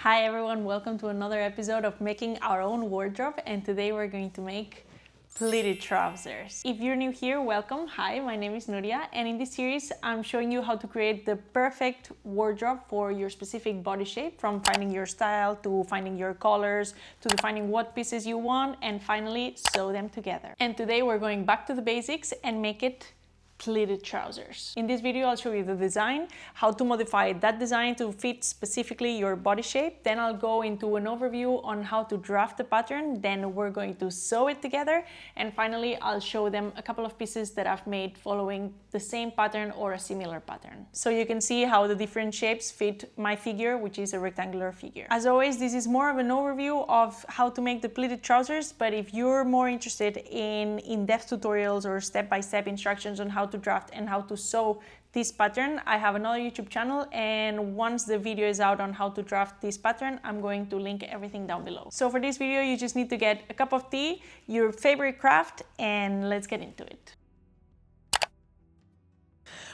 Hi everyone, welcome to another episode of Making Our Own Wardrobe, and today we're going to make pleated trousers. If you're new here, welcome. Hi, my name is Nuria, and in this series I'm showing you how to create the perfect wardrobe for your specific body shape, from finding your style to finding your colors to defining what pieces you want and finally sew them together. And today we're going back to the basics and make it pleated trousers. In this video I'll show you the design, how to modify that design to fit specifically your body shape. Then I'll go into an overview on how to draft the pattern, then we're going to sew it together, and finally I'll show them a couple of pieces that I've made following the same pattern or a similar pattern. So you can see how the different shapes fit my figure, which is a rectangular figure. As always, this is more of an overview of how to make the pleated trousers, but if you're more interested in in-depth tutorials or step-by-step instructions on how to draft and how to sew this pattern, I have another YouTube channel, and once the video is out on how to draft this pattern, I'm going to link everything down below. So for this video you just need to get a cup of tea, your favorite craft, and let's get into it.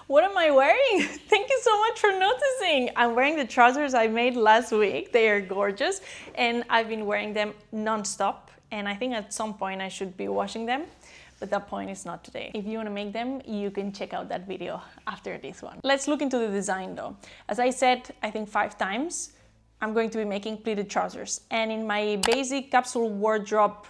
What am I wearing? Thank you so much for noticing. I'm wearing the trousers I made last week. They are gorgeous and I've been wearing them non-stop, and I think at some point I should be washing them. But that point is not today. If you want to make them, you can check out that video after this one. Let's look into the design though. As I said, I think 5 times, I'm going to be making pleated trousers. And in my basic capsule wardrobe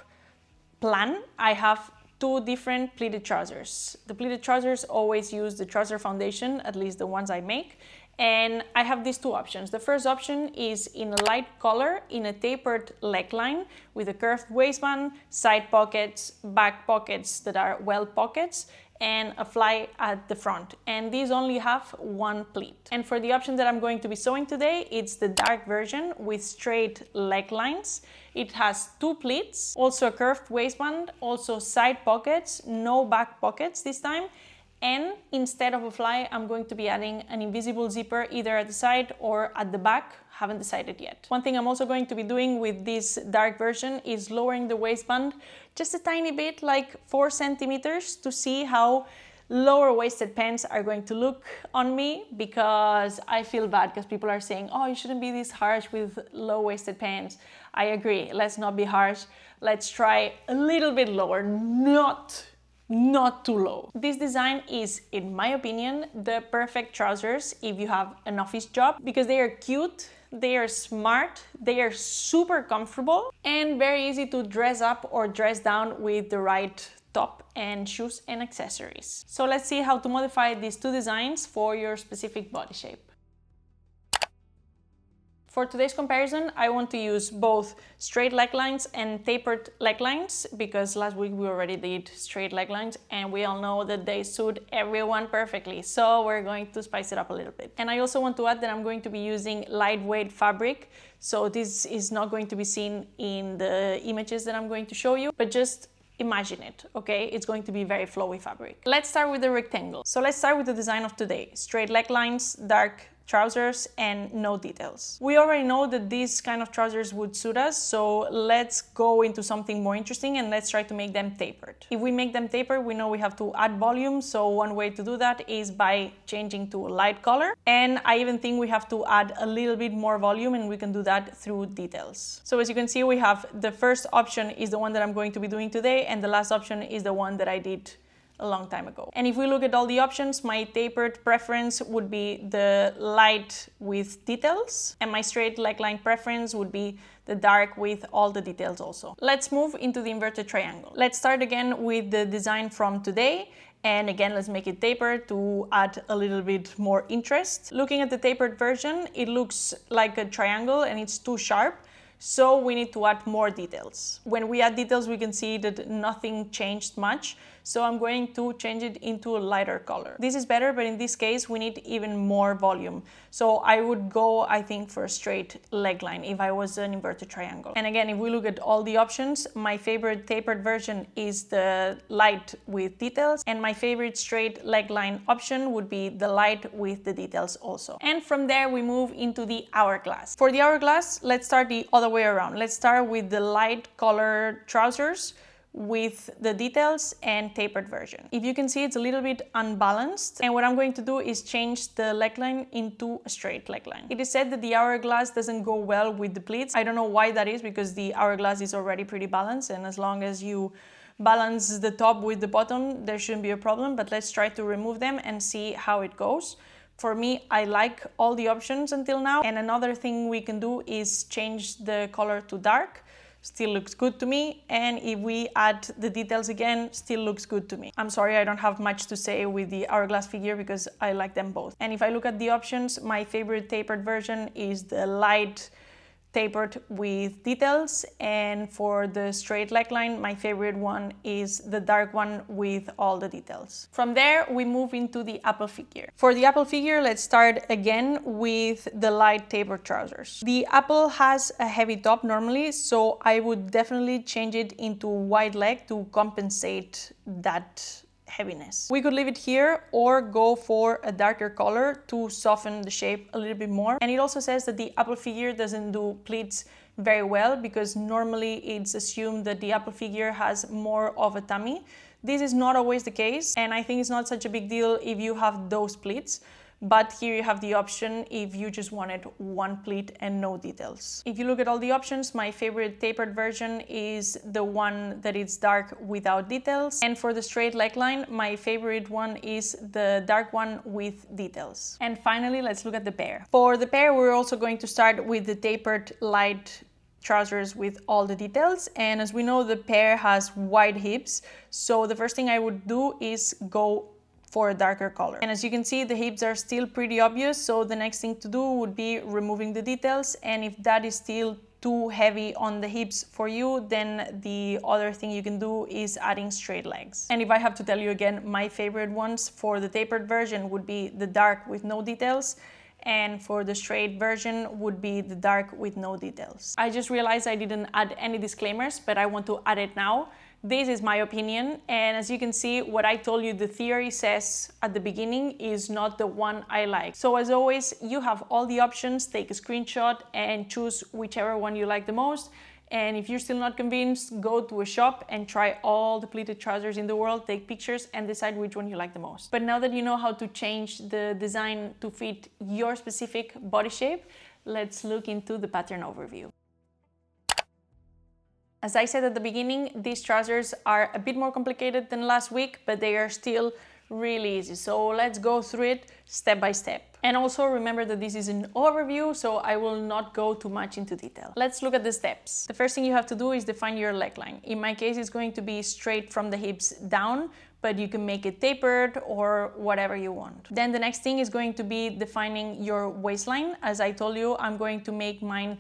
plan, I have 2 different pleated trousers. The pleated trousers always use the trouser foundation, at least the ones I make. And I have these 2 options. The first option is in a light color, in a tapered neckline with a curved waistband, side pockets, back pockets that are well pockets, and a fly at the front. And these only have 1 pleat. And for the option that I'm going to be sewing today, it's the dark version with straight necklines. It has 2 pleats, also a curved waistband, also side pockets, no back pockets this time. And instead of a fly, I'm going to be adding an invisible zipper either at the side or at the back. Haven't decided yet. One thing I'm also going to be doing with this dark version is lowering the waistband just a tiny bit, like 4 centimeters, to see how lower waisted pants are going to look on me, because I feel bad because people are saying, oh, you shouldn't be this harsh with low waisted pants. I agree, let's not be harsh. Let's try a little bit lower, not too low. This design is, in my opinion, the perfect trousers if you have an office job, because they are cute, they are smart, they are super comfortable, and very easy to dress up or dress down with the right top and shoes and accessories. So let's see how to modify these 2 designs for your specific body shape. For today's comparison, I want to use both straight necklines and tapered necklines, because last week we already did straight necklines and we all know that they suit everyone perfectly. So we're going to spice it up a little bit. And I also want to add that I'm going to be using lightweight fabric. So this is not going to be seen in the images that I'm going to show you, but just imagine it, okay? It's going to be very flowy fabric. Let's start with the rectangle. So let's start with the design of today. Straight necklines, dark trousers, and no details. We already know that these kind of trousers would suit us, so let's go into something more interesting and let's try to make them tapered. If we make them tapered, we know we have to add volume, so one way to do that is by changing to a light color, and I even think we have to add a little bit more volume, and we can do that through details. So as you can see, we have the first option is the one that I'm going to be doing today, and the last option is the one that I did a long time ago. And if we look at all the options, my tapered preference would be the light with details, and my straight neckline preference would be the dark with all the details also. Let's move into the inverted triangle. Let's start again with the design from today, and again let's make it tapered to add a little bit more interest. Looking at the tapered version, it looks like a triangle and it's too sharp, so we need to add more details. When we add details, we can see that nothing changed much, so I'm going to change it into a lighter color. This is better, but in this case we need even more volume. So I would go, I think, for a straight neckline if I was an inverted triangle. And again, if we look at all the options, my favorite tapered version is the light with details, and my favorite straight neckline option would be the light with the details also. And from there we move into the hourglass. For the hourglass, let's start the other way around. Let's start with the light color trousers with the details and tapered version. If you can see, it's a little bit unbalanced, and what I'm going to do is change the leg line into a straight leg line. It is said that the hourglass doesn't go well with the pleats. I don't know why that is, because the hourglass is already pretty balanced, and as long as you balance the top with the bottom, there shouldn't be a problem. But let's try to remove them and see how it goes. For me, I like all the options until now, and another thing we can do is change the color to dark. Still looks good to me, and if we add the details again, still looks good to me. I'm sorry, I don't have much to say with the hourglass figure because I like them both. And if I look at the options, my favorite tapered version is the light tapered with details, and for the straight leg line, my favorite one is the dark one with all the details. From there, we move into the apple figure. For the apple figure, let's start again with the light tapered trousers. The apple has a heavy top normally, so I would definitely change it into wide leg to compensate that heaviness. We could leave it here or go for a darker color to soften the shape a little bit more. And it also says that the apple figure doesn't do pleats very well, because normally it's assumed that the apple figure has more of a tummy. This is not always the case, and I think it's not such a big deal if you have those pleats. But here you have the option if you just wanted one pleat and no details. If you look at all the options, my favorite tapered version is the one that is dark without details. And for the straight leg line, my favorite one is the dark one with details. And finally, let's look at the Pear. For the Pear, we're also going to start with the tapered light trousers with all the details. And as we know, the Pear has wide hips. So the first thing I would do is go for a darker color. And as you can see, the hips are still pretty obvious, so the next thing to do would be removing the details. And if that is still too heavy on the hips for you, then the other thing you can do is adding straight legs. And if I have to tell you again, my favorite ones for the tapered version would be the dark with no details, and for the straight version would be the dark with no details. I just realized I didn't add any disclaimers, but I want to add it now. This is my opinion, and as you can see, what I told you the theory says at the beginning is not the one I like. So as always, you have all the options, take a screenshot and choose whichever one you like the most. And if you're still not convinced, go to a shop and try all the pleated trousers in the world, take pictures and decide which one you like the most. But now that you know how to change the design to fit your specific body shape, let's look into the pattern overview. As I said at the beginning, these trousers are a bit more complicated than last week, but they are still really easy. So let's go through it step by step. And also remember that this is an overview, so I will not go too much into detail. Let's look at the steps. The first thing you have to do is define your leg line. In my case, it's going to be straight from the hips down, but you can make it tapered or whatever you want. Then the next thing is going to be defining your waistline. As I told you, I'm going to make mine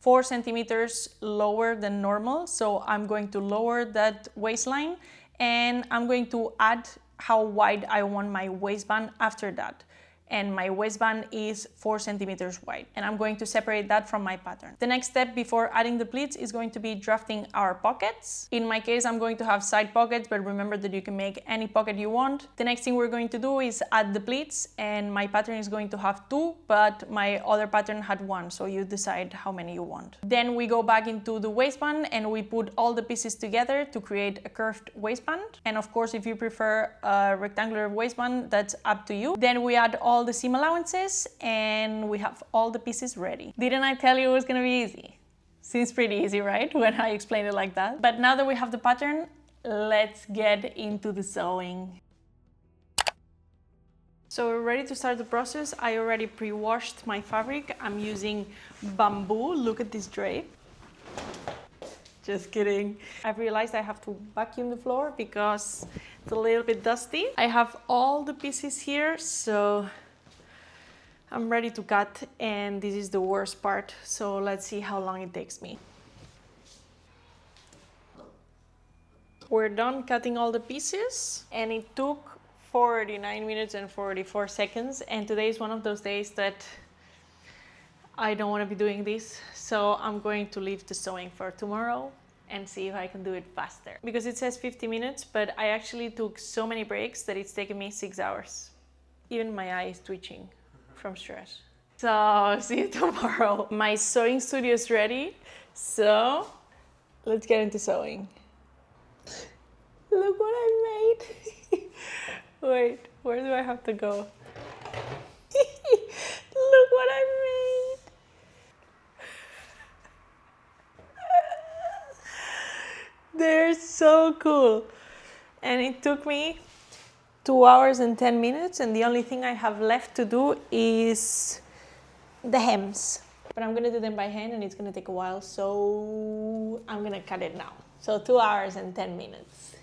4 centimeters lower than normal. So I'm going to lower that waistline, and I'm going to add how wide I want my waistband after that. And my waistband is 4 centimeters wide, and I'm going to separate that from my pattern. The next step before adding the pleats is going to be drafting our pockets. In my case, I'm going to have side pockets, but remember that you can make any pocket you want. The next thing we're going to do is add the pleats, and my pattern is going to have 2, but my other pattern had 1, so you decide how many you want. Then we go back into the waistband and we put all the pieces together to create a curved waistband. And of course, if you prefer a rectangular waistband, that's up to you. Then we add all the seam allowances and we have all the pieces ready. Didn't I tell you it was gonna be easy? Seems pretty easy, right? When I explain it like that. But now that we have the pattern, let's get into the sewing. So we're ready to start the process. I already pre-washed my fabric. I'm using bamboo. Look at this drape. Just kidding. I've realized I have to vacuum the floor because it's a little bit dusty. I have all the pieces here, so I'm ready to cut, and this is the worst part. So let's see how long it takes me. We're done cutting all the pieces, and it took 49 minutes and 44 seconds. And today is one of those days that I don't want to be doing this, so I'm going to leave the sewing for tomorrow and see if I can do it faster. Because it says 50 minutes, but I actually took so many breaks that it's taken me 6 hours. Even my eye is twitching from stress. So, see you tomorrow. My sewing studio is ready, so let's get into sewing. Look what I made. Wait, where do I have to go? Look what I made. They're so cool. And it took me 2 hours and 10 minutes, and the only thing I have left to do is the hems. But I'm gonna do them by hand and it's gonna take a while, so I'm gonna cut it now. So 2 hours and 10 minutes.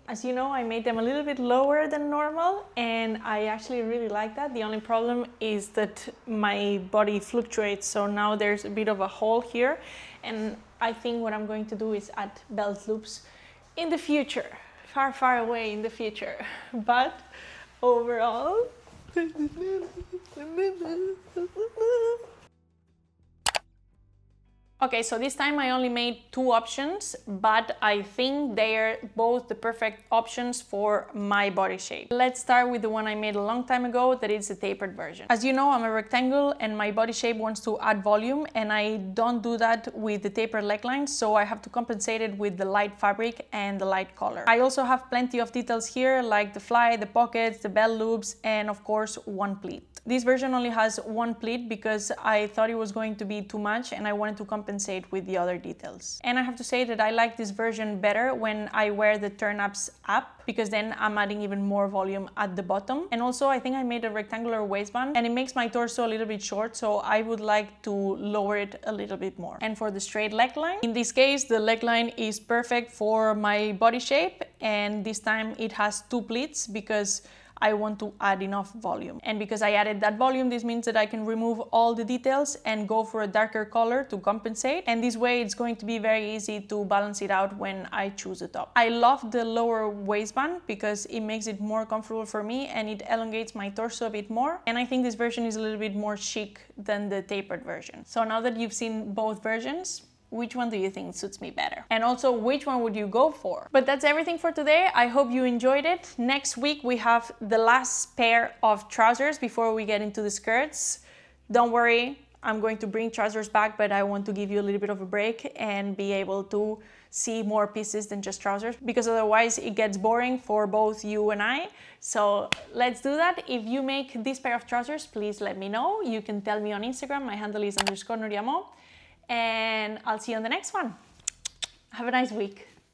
As you know, I made them a little bit lower than normal, and I actually really like that. The only problem is that my body fluctuates, so now there's a bit of a hole here, and I think what I'm going to do is add belt loops in the future, far, far away in the future. But overall, okay, so this time I only made 2 options, but I think they're both the perfect options for my body shape. Let's start with the one I made a long time ago, that is the tapered version. As you know, I'm a rectangle and my body shape wants to add volume, and I don't do that with the tapered leg lines, so I have to compensate it with the light fabric and the light color. I also have plenty of details here, like the fly, the pockets, the belt loops, and of course, 1 pleat. This version only has 1 pleat because I thought it was going to be too much and I wanted to compensate with the other details. And I have to say that I like this version better when I wear the turn-ups up, because then I'm adding even more volume at the bottom. And also I think I made a rectangular waistband and it makes my torso a little bit short, so I would like to lower it a little bit more. And for the straight leg line, in this case the leg line is perfect for my body shape, and this time it has 2 pleats because I want to add enough volume. And because I added that volume, this means that I can remove all the details and go for a darker color to compensate. And this way it's going to be very easy to balance it out when I choose a top. I love the lower waistband because it makes it more comfortable for me and it elongates my torso a bit more. And I think this version is a little bit more chic than the tapered version. So now that you've seen both versions, which one do you think suits me better? And also, which one would you go for? But that's everything for today. I hope you enjoyed it. Next week, we have the last pair of trousers before we get into the skirts. Don't worry, I'm going to bring trousers back, but I want to give you a little bit of a break and be able to see more pieces than just trousers, because otherwise it gets boring for both you and I. So let's do that. If you make this pair of trousers, please let me know. You can tell me on Instagram. My handle is _Nuriamo. And I'll see you on the next one. Have a nice week.